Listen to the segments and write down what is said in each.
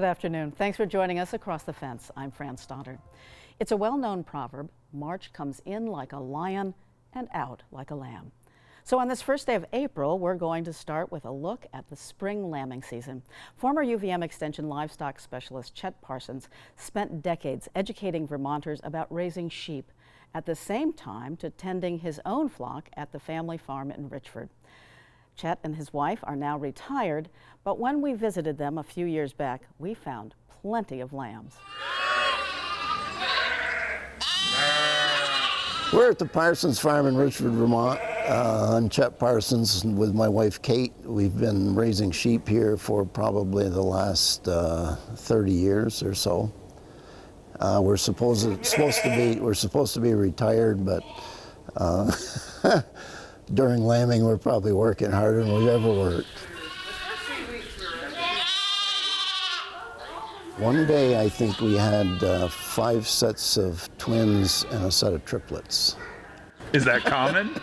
Good afternoon. Thanks for joining us across the fence. I'm Fran Stoddard. It's a well-known proverb, March comes in like a lion and out like a lamb. So on this first day of April, we're going to start with a look at the spring lambing season. Former UVM Extension livestock specialist Chet Parsons spent decades educating Vermonters about raising sheep, at the same time to tending his own flock at the family farm in Richford. Chet and his wife are now retired, but when we visited them a few years back, we found plenty of lambs. We're at the Parsons Farm in Richford, Vermont. I'm Chet Parsons with my wife Kate. We've been raising sheep here for probably the last 30 years or so. We're supposed to be retired, but during lambing we're probably working harder than we've ever worked. One day I think we had 5 sets of twins and a set of triplets. Is that common?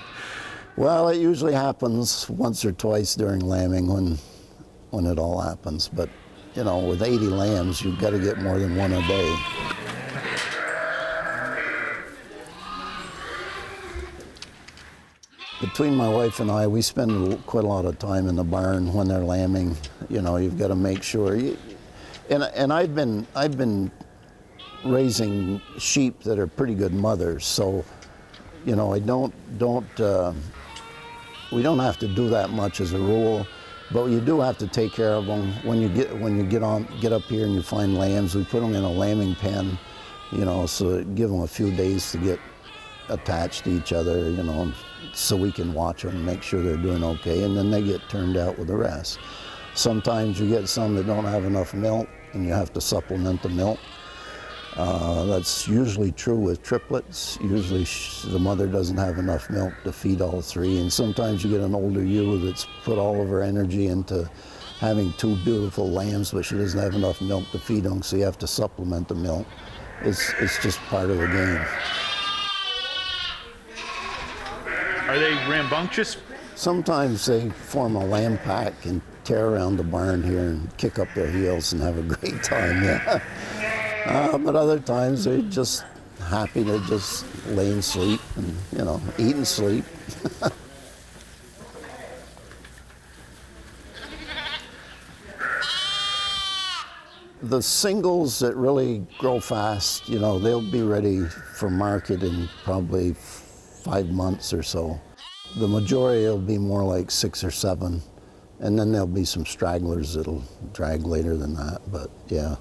Well, it usually happens once or twice during lambing when it all happens. But, you know, with 80 lambs, you've got to get more than one a day. Between my wife and I, we spend quite a lot of time in the barn when they're lambing. You know, you've got to make sure. And I've been raising sheep that are pretty good mothers, so you know we don't have to do that much as a rule, but you do have to take care of them. When you get up here and you find lambs, we put them in a lambing pen, you know, so give them a few days to get attached to each other, you know, so we can watch them and make sure they're doing okay, and then they get turned out with the rest. Sometimes you get some that don't have enough milk and you have to supplement the milk. That's usually true with triplets. Usually the mother doesn't have enough milk to feed all 3, and sometimes you get an older ewe that's put all of her energy into having 2 beautiful lambs, but she doesn't have enough milk to feed them, so you have to supplement the milk. It's just part of the game. Are they rambunctious? Sometimes they form a lamb pack and tear around the barn here and kick up their heels and have a great time, yeah. But other times they're just happy to just lay and sleep and, you know, eat and sleep. The singles that really grow fast, you know, they'll be ready for market in probably 5 months or so. The majority will be more like 6 or 7. And then there'll be some stragglers that'll drag later than that, but yeah.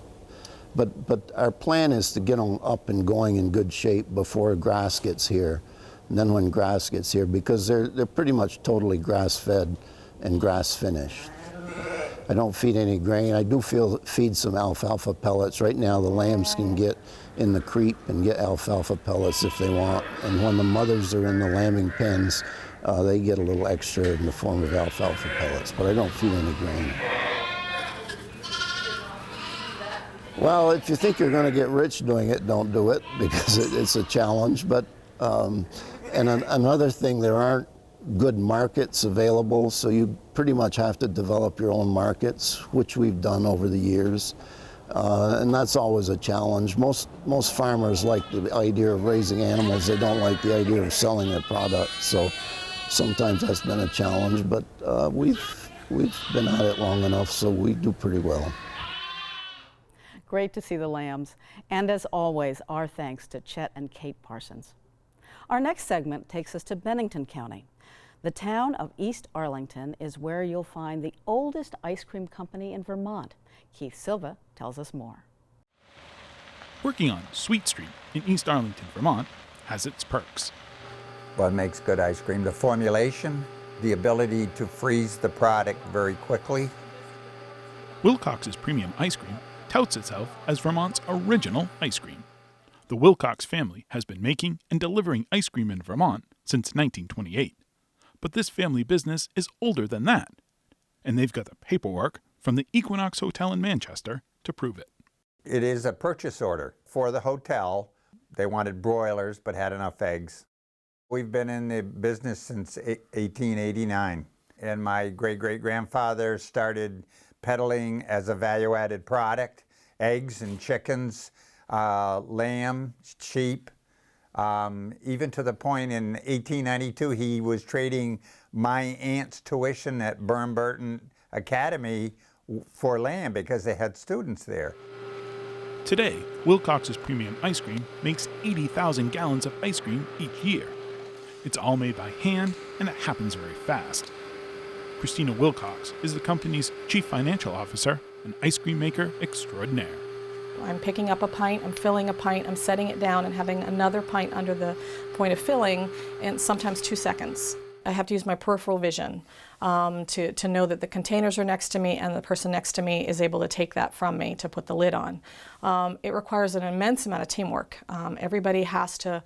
But our plan is to get them up and going in good shape before grass gets here. And then when grass gets here, because they're pretty much totally grass-fed and grass-finished. I don't feed any grain. I do feed some alfalfa pellets. Right now the lambs can get in the creep and get alfalfa pellets if they want. And when the mothers are in the lambing pens, they get a little extra in the form of alfalfa pellets, but I don't feed any grain. Well, if you think you're going to get rich doing it, don't do it, because it's a challenge. But another thing, there aren't good markets available, so you pretty much have to develop your own markets, which we've done over the years. And that's always a challenge. Most farmers like the idea of raising animals. They don't like the idea of selling their product. So sometimes that's been a challenge, but we've been at it long enough, so we do pretty well. Great to see the lambs. And as always, our thanks to Chet and Kate Parsons. Our next segment takes us to Bennington County. The town of East Arlington is where you'll find the oldest ice cream company in Vermont. Keith Silva tells us more. Working on Sweet Street in East Arlington, Vermont, has its perks. What makes good ice cream? The formulation, the ability to freeze the product very quickly. Wilcox's premium ice cream touts itself as Vermont's original ice cream. The Wilcox family has been making and delivering ice cream in Vermont since 1928. But this family business is older than that, and they've got the paperwork from the Equinox Hotel in Manchester to prove it. It is a purchase order for the hotel. They wanted broilers but had enough eggs. We've been in the business since 1889, and my great-great-grandfather started peddling as a value-added product. eggs and chickens, lamb, sheep, even to the point in 1892 he was trading my aunt's tuition at Burton Academy for lamb because they had students there. Today, Wilcox's Premium Ice Cream makes 80,000 gallons of ice cream each year. It's all made by hand, and it happens very fast. Christina Wilcox is the company's chief financial officer and ice cream maker extraordinaire. I'm picking up a pint, I'm filling a pint, I'm setting it down and having another pint under the point of filling in sometimes 2 seconds. I have to use my peripheral vision to know that the containers are next to me and the person next to me is able to take that from me to put the lid on. It requires an immense amount of teamwork. Everybody has to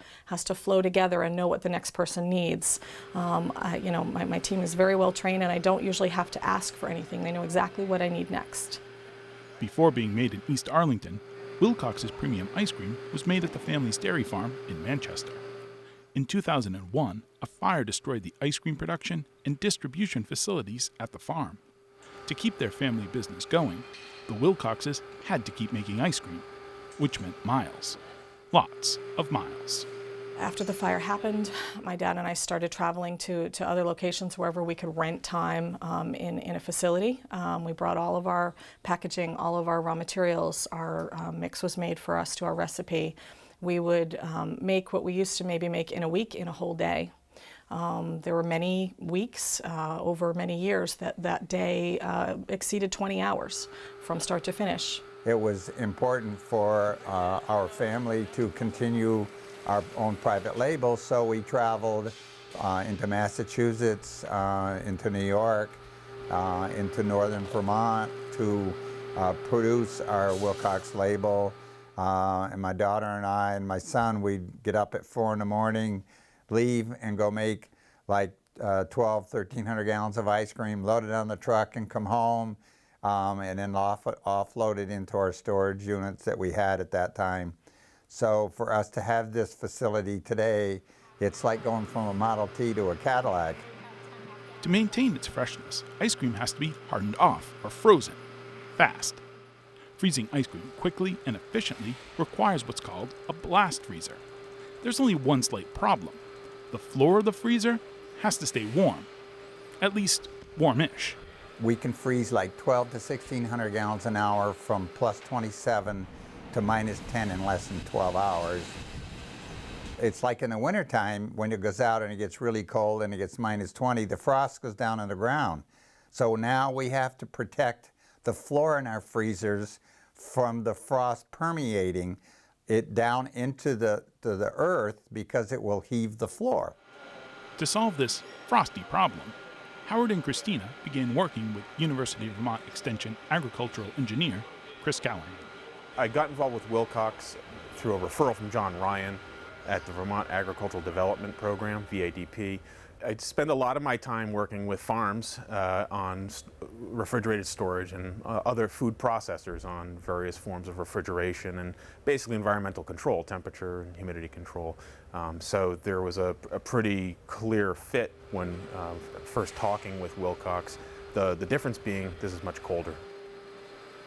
flow together and know what the next person needs. My team is very well trained and I don't usually have to ask for anything. They know exactly what I need next. Before being made in East Arlington, Wilcox's Premium Ice Cream was made at the family's dairy farm in Manchester. In 2001, a fire destroyed the ice cream production and distribution facilities at the farm. To keep their family business going, the Wilcoxes had to keep making ice cream, which meant miles. Lots of miles. After the fire happened, my dad and I started traveling to other locations wherever we could rent time in a facility. We brought all of our packaging, all of our raw materials. Our mix was made for us to our recipe. We would make what we used to maybe make in a week in a whole day. There were many weeks over many years that day exceeded 20 hours from start to finish. It was important for our family to continue our own private label, so we traveled into Massachusetts, into New York, into northern Vermont to produce our Wilcox label. And my daughter and I and my son, we'd get up at 4 in the morning, leave and go make like 1,300 gallons of ice cream, load it on the truck and come home, and then offload it into our storage units that we had at that time. So for us to have this facility today, it's like going from a Model T to a Cadillac. To maintain its freshness, ice cream has to be hardened off or frozen fast. Freezing ice cream quickly and efficiently requires what's called a blast freezer. There's only one slight problem. The floor of the freezer has to stay warm, at least warmish. We can freeze like 12 to 1,600 gallons an hour from plus 27 to minus 10 in less than 12 hours. It's like in the wintertime when it goes out and it gets really cold and it gets minus 20, the frost goes down on the ground. So now we have to protect the floor in our freezers from the frost permeating it down into the earth because it will heave the floor. To solve this frosty problem, Howard and Christina began working with University of Vermont Extension agricultural engineer Chris Callahan. I got involved with Wilcox through a referral from John Ryan at the Vermont Agricultural Development Program, VADP. I spend a lot of my time working with farms on refrigerated storage and other food processors on various forms of refrigeration and basically environmental control, temperature and humidity control. So there was a pretty clear fit when first talking with Wilcox. The difference being this is much colder.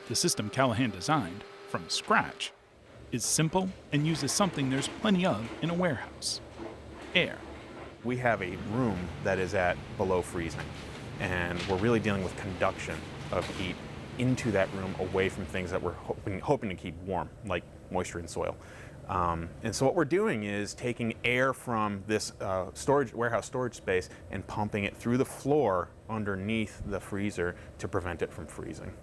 The system Callahan designed from scratch is simple and uses something there's plenty of in a warehouse: air. We have a room that is at below freezing, and we're really dealing with conduction of heat into that room away from things that we're hoping to keep warm, like moisture in soil. And so what we're doing is taking air from this warehouse storage space and pumping it through the floor underneath the freezer to prevent it from freezing.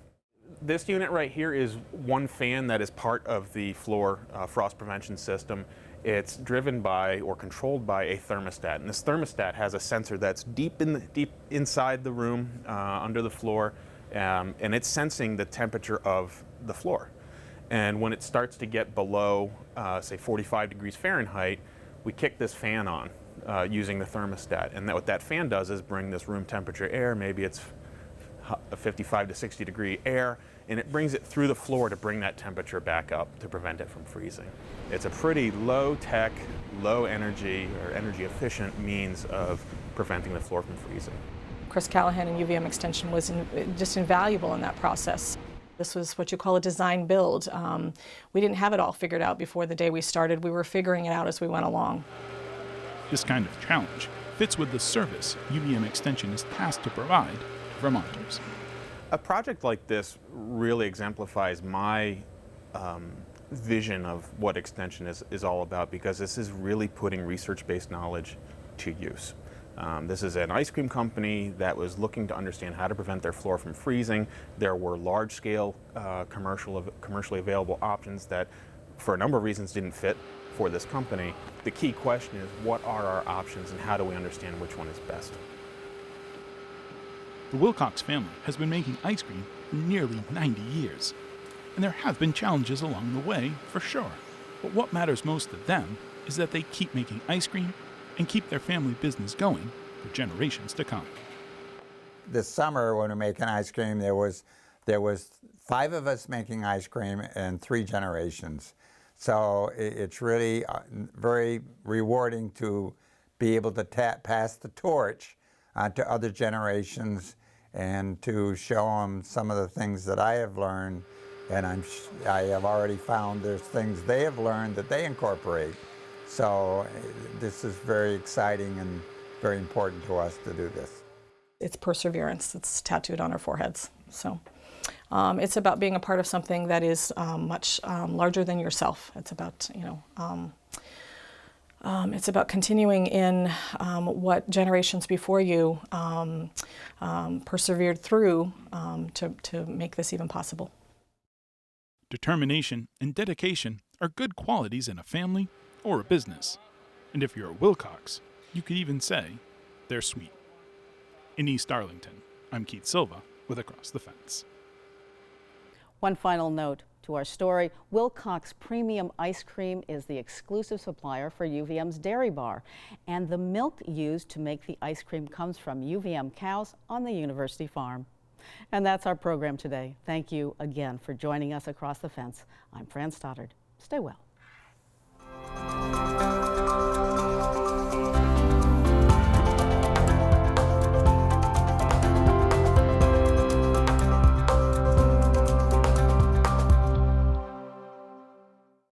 This unit right here is one fan that is part of the floor frost prevention system. It's driven by or controlled by a thermostat, and this thermostat has a sensor that's deep inside the room, under the floor, and it's sensing the temperature of the floor. And when it starts to get below, say 45 degrees Fahrenheit, we kick this fan on using the thermostat, and what that fan does is bring this room temperature air, maybe it's 55 to 60 degree air, and it brings it through the floor to bring that temperature back up to prevent it from freezing. It's a pretty low-tech, low-energy, or energy-efficient means of preventing the floor from freezing. Chris Callahan and UVM Extension was just invaluable in that process. This was what you call a design build. We didn't have it all figured out before the day we started. We were figuring it out as we went along. This kind of challenge fits with the service UVM Extension is tasked to provide to Vermonters. A project like this really exemplifies my vision of what Extension is all about, because this is really putting research-based knowledge to use. This is an ice cream company that was looking to understand how to prevent their floor from freezing. There were large-scale commercially available options that, for a number of reasons, didn't fit for this company. The key question is, what are our options and how do we understand which one is best? The Wilcox family has been making ice cream for nearly 90 years. And there have been challenges along the way, for sure. But what matters most to them is that they keep making ice cream and keep their family business going for generations to come. This summer when we were making ice cream, there was 5 of us making ice cream and 3 generations. So it's really very rewarding to be able to pass the torch to other generations and to show them some of the things that I have learned. And I have already found there's things they have learned that they incorporate. So this is very exciting and very important to us to do this. It's perseverance. It's tattooed on our foreheads. So it's about being a part of something that is much larger than yourself. It's about, it's about continuing in what generations before you persevered through to make this even possible. Determination and dedication are good qualities in a family or a business. And if you're a Wilcox, you could even say they're sweet. In East Arlington, I'm Keith Silva with Across the Fence. One final note to our story: Wilcox Premium Ice Cream is the exclusive supplier for UVM's Dairy Bar, and the milk used to make the ice cream comes from UVM cows on the university farm. And that's our program today. Thank you again for joining us across the fence. I'm Fran Stoddard. Stay well.